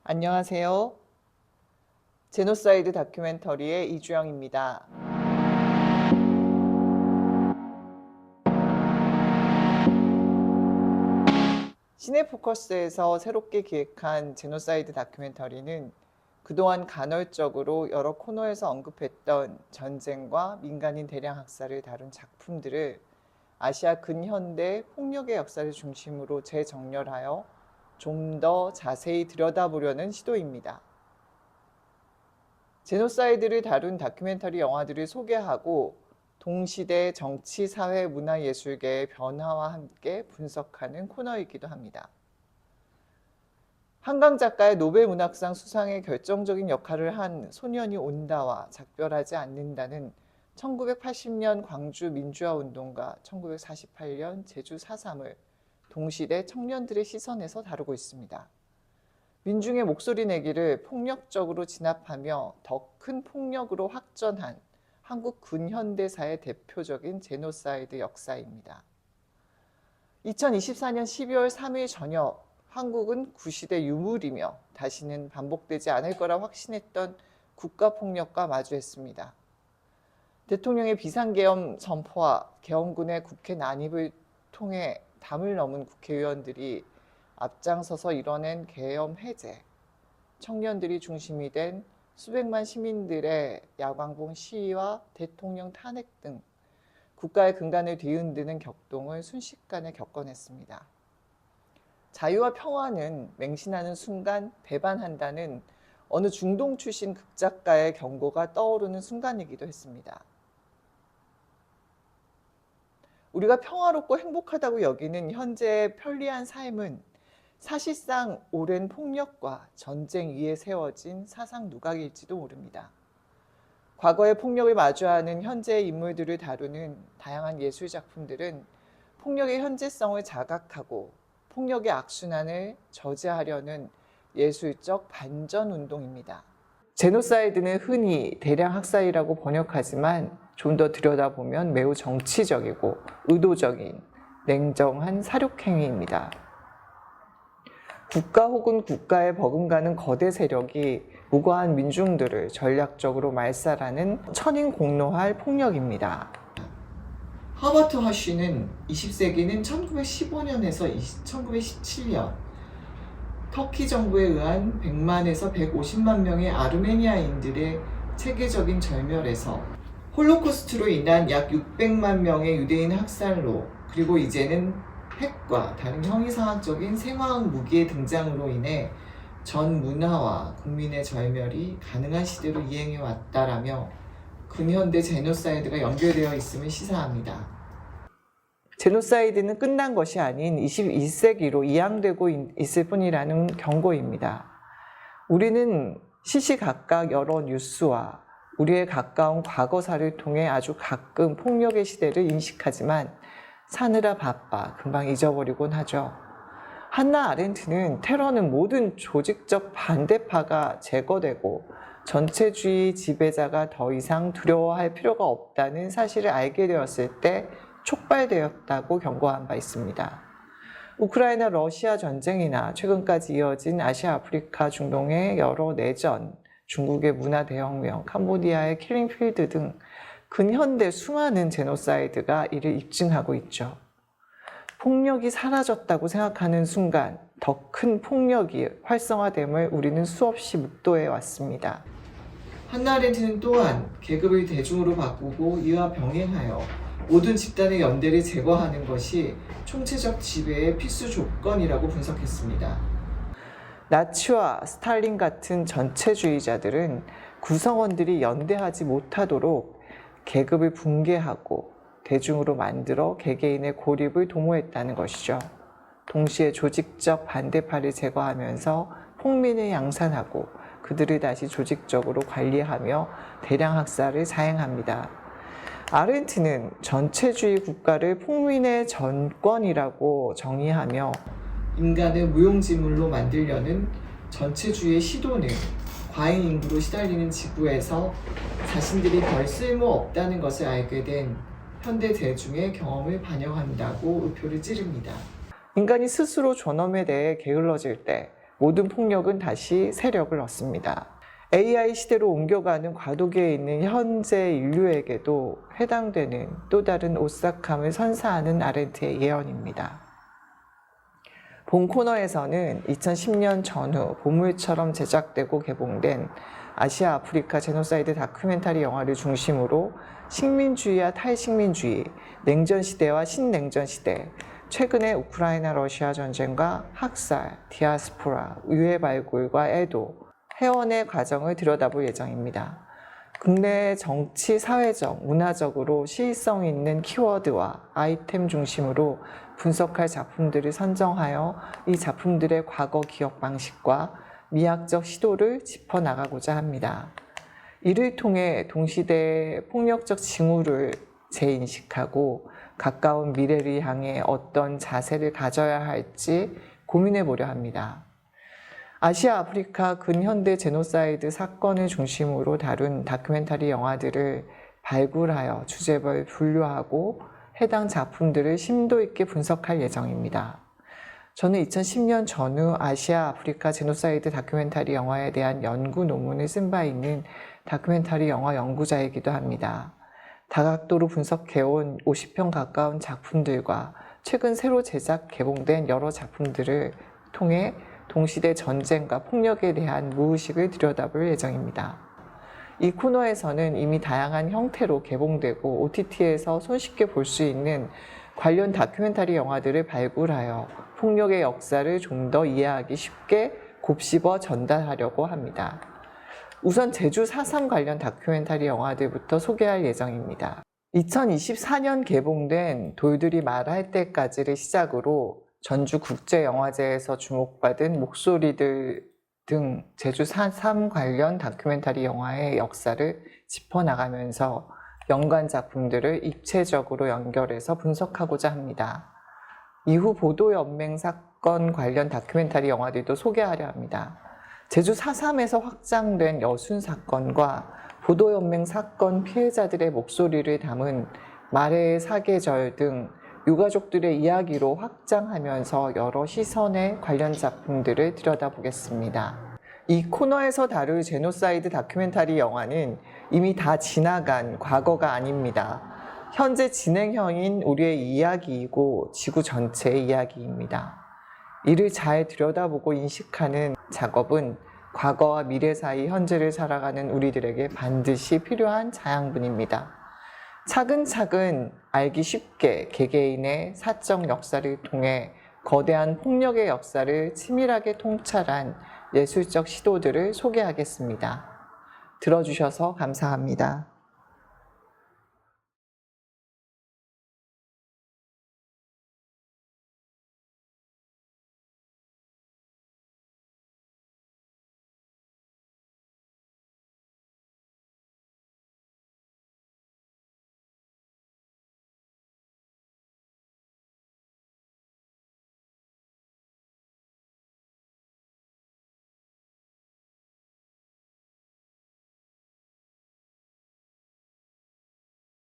안녕하세요. 제노사이드 다큐멘터리의 이주영입니다. 시네포커스에서 새롭게 기획한 제노사이드 다큐멘터리는 그동안 간헐적으로 여러 코너에서 언급했던 전쟁과 민간인 대량 학살을 다룬 작품들을 아시아 근현대 폭력의 역사를 중심으로 재정렬하여 좀 더 자세히 들여다보려는 시도입니다. 제노사이드를 다룬 다큐멘터리 영화들을 소개하고 동시대 정치, 사회, 문화, 예술계의 변화와 함께 분석하는 코너이기도 합니다. 한강 작가의 노벨 문학상 수상에 결정적인 역할을 한 소년이 온다와 작별하지 않는다는 1980년 광주 민주화 운동과 1948년 제주 4.3을 동시대 청년들의 시선에서 다루고 있습니다. 민중의 목소리 내기를 폭력적으로 진압하며 더 큰 폭력으로 확전한 한국 근현대사의 대표적인 제노사이드 역사입니다. 2024년 12월 3일 저녁 한국은 구시대 유물이며 다시는 반복되지 않을 거라 확신했던 국가폭력과 마주했습니다. 대통령의 비상계엄 선포와 계엄군의 국회 난입을 통해 담을 넘은 국회의원들이 앞장서서 이뤄낸 계엄 해제, 청년들이 중심이 된 수백만 시민들의 야광봉 시위와 대통령 탄핵 등 국가의 근간을 뒤흔드는 격동을 순식간에 겪어냈습니다. 자유와 평화는 맹신하는 순간 배반한다는 어느 중동 출신 극작가의 경고가 떠오르는 순간이기도 했습니다. 우리가 평화롭고 행복하다고 여기는 현재의 편리한 삶은 사실상 오랜 폭력과 전쟁 위에 세워진 사상 누각일지도 모릅니다. 과거의 폭력을 마주하는 현재의 인물들을 다루는 다양한 예술 작품들은 폭력의 현재성을 자각하고 폭력의 악순환을 저지하려는 예술적 반전 운동입니다. 제노사이드는 흔히 대량 학살이라고 번역하지만 좀 더 들여다보면 매우 정치적이고 의도적인 냉정한 사륙행위입니다. 국가 혹은 국가에 버금가는 거대 세력이 무고한 민중들을 전략적으로 말살하는 천인공노할 폭력입니다. 허버트 허쉬는 20세기는 1915년에서 1917년 터키 정부에 의한 100만에서 150만 명의 아르메니아인들의 체계적인 절멸에서 홀로코스트로 인한 약 600만 명의 유대인 학살로, 그리고 이제는 핵과 다른 형이상학적인 생화학 무기의 등장으로 인해 전 문화와 국민의 절멸이 가능한 시대로 이행해 왔다라며 근현대 제노사이드가 연결되어 있음을 시사합니다. 제노사이드는 끝난 것이 아닌 21세기로 이양되고 있을 뿐이라는 경고입니다. 우리는 시시각각 여러 뉴스와 우리의 가까운 과거사를 통해 아주 가끔 폭력의 시대를 인식하지만 사느라 바빠 금방 잊어버리곤 하죠. 한나 아렌트는 테러는 모든 조직적 반대파가 제거되고 전체주의 지배자가 더 이상 두려워할 필요가 없다는 사실을 알게 되었을 때 촉발되었다고 경고한 바 있습니다. 우크라이나 러시아 전쟁이나 최근까지 이어진 아시아 아프리카 중동의 여러 내전, 중국의 문화 대혁명, 캄보디아의 킬링필드 등 근현대 수많은 제노사이드가 이를 입증하고 있죠. 폭력이 사라졌다고 생각하는 순간 더 큰 폭력이 활성화됨을 우리는 수없이 묵도해 왔습니다. 한나 아렌트는 또한 계급을 대중으로 바꾸고 이와 병행하여 모든 집단의 연대를 제거하는 것이 총체적 지배의 필수 조건이라고 분석했습니다. 나치와 스탈린 같은 전체주의자들은 구성원들이 연대하지 못하도록 계급을 붕괴하고 대중으로 만들어 개개인의 고립을 도모했다는 것이죠. 동시에 조직적 반대파를 제거하면서 폭민을 양산하고 그들을 다시 조직적으로 관리하며 대량 학살을 자행합니다. 아렌트는 전체주의 국가를 폭민의 전권이라고 정의하며 인간을 무용지물로 만들려는 전체주의의 시도는 과잉 인구로 시달리는 지구에서 자신들이 별 쓸모 없다는 것을 알게 된 현대 대중의 경험을 반영한다고 의표를 찌릅니다. 인간이 스스로 존엄에 대해 게을러질 때 모든 폭력은 다시 세력을 얻습니다. AI 시대로 옮겨가는 과도기에 있는 현재 인류에게도 해당되는 또 다른 오싹함을 선사하는 아렌트의 예언입니다. 본 코너에서는 2010년 전후 보물처럼 제작되고 개봉된 아시아 아프리카 제노사이드 다큐멘터리 영화를 중심으로 식민주의와 탈식민주의, 냉전시대와 신냉전시대, 최근의 우크라이나 러시아 전쟁과 학살, 디아스포라, 유해 발굴과 애도, 해원의 과정을 들여다볼 예정입니다. 국내 정치, 사회적, 문화적으로 시의성 있는 키워드와 아이템 중심으로 분석할 작품들을 선정하여 이 작품들의 과거 기억 방식과 미학적 시도를 짚어나가고자 합니다. 이를 통해 동시대의 폭력적 징후를 재인식하고 가까운 미래를 향해 어떤 자세를 가져야 할지 고민해 보려 합니다. 아시아 아프리카 근현대 제노사이드 사건을 중심으로 다룬 다큐멘터리 영화들을 발굴하여 주제별 분류하고 해당 작품들을 심도 있게 분석할 예정입니다. 저는 2010년 전후 아시아 아프리카 제노사이드 다큐멘터리 영화에 대한 연구 논문을 쓴 바 있는 다큐멘터리 영화 연구자이기도 합니다. 다각도로 분석해온 50편 가까운 작품들과 최근 새로 제작 개봉된 여러 작품들을 통해 동시대 전쟁과 폭력에 대한 무의식을 들여다볼 예정입니다. 이 코너에서는 이미 다양한 형태로 개봉되고 OTT에서 손쉽게 볼 수 있는 관련 다큐멘터리 영화들을 발굴하여 폭력의 역사를 좀 더 이해하기 쉽게 곱씹어 전달하려고 합니다. 우선 제주 4.3 관련 다큐멘터리 영화들부터 소개할 예정입니다. 2024년 개봉된 돌들이 말할 때까지를 시작으로 전주국제영화제에서 주목받은 목소리들 등 제주 4.3 관련 다큐멘터리 영화의 역사를 짚어나가면서 연관 작품들을 입체적으로 연결해서 분석하고자 합니다. 이후 보도연맹 사건 관련 다큐멘터리 영화들도 소개하려 합니다. 제주 4.3에서 확장된 여순 사건과 보도연맹 사건 피해자들의 목소리를 담은 말해의 사계절 등 유가족들의 이야기로 확장하면서 여러 시선의 관련 작품들을 들여다보겠습니다. 이 코너에서 다룰 제노사이드 다큐멘터리 영화는 이미 다 지나간 과거가 아닙니다. 현재 진행형인 우리의 이야기이고 지구 전체의 이야기입니다. 이를 잘 들여다보고 인식하는 작업은 과거와 미래 사이 현재를 살아가는 우리들에게 반드시 필요한 자양분입니다. 차근차근 알기 쉽게 개개인의 사적 역사를 통해 거대한 폭력의 역사를 치밀하게 통찰한 예술적 시도들을 소개하겠습니다. 들어주셔서 감사합니다.